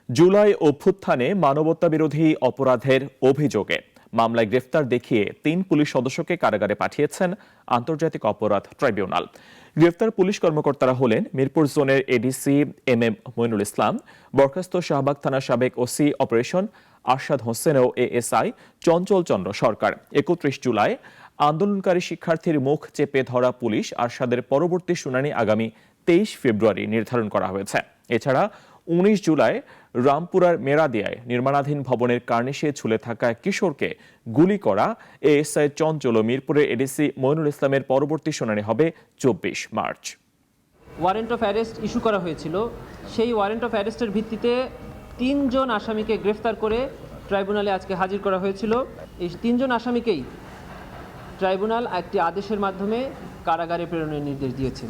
জুলাই অভ্যুত্থানে মানবতাবিরোধী অপরাধের অভিযোগে মামলায় গ্রেফতার দেখিয়ে 3 পুলিশ সদস্যকে কারাগারে পাঠিয়েছেন আন্তর্জাতিক অপরাধ ট্রাইব্যুনাল। গ্রেফতার পুলিশ কর্মকর্তারা হলেন মিরপুর জোনের ADC M M Moinul Islam, বরখাস্ত শাহবাগ থানার সাবেক ওসি অপারেশন আরশাদ হোসেন ও এএসআই চঞ্চল চন্দ্র সরকার। 31 জুলাই আন্দোলনকারী শিক্ষার্থীর মুখ চেপে ধরা পুলিশ আরশাদের পরবর্তী শুনানি আগামী 23 ফেব্রুয়ারি নির্ধারণ করা হয়েছে। এছাড়া 19 জুলাই রামপুরার মেরাদিয়ায় নির্মাণাধীন ভবনের কার্নিশে ঝুলে থাকা কিশোরকে গুলি করা এএসআই চঞ্চল ও মিরপুরের এডিসি মইনুল ইসলামের পরবর্তী শুনানি হবে 24 March. Warrant of arrest issue করা হয়েছিল। সেই ওয়ারেন্ট অফ অ্যারেস্টের ভিত্তিতে 3 জন আসামিকে গ্রেফতার করে ট্রাইব্যুনালে আজকে হাজির করা হয়েছিল। এই 3 জন আসামিকেই ট্রাইব্যুনাল একটি আদেশের মাধ্যমে কারাগারে প্রেরণের নির্দেশ দিয়েছেন।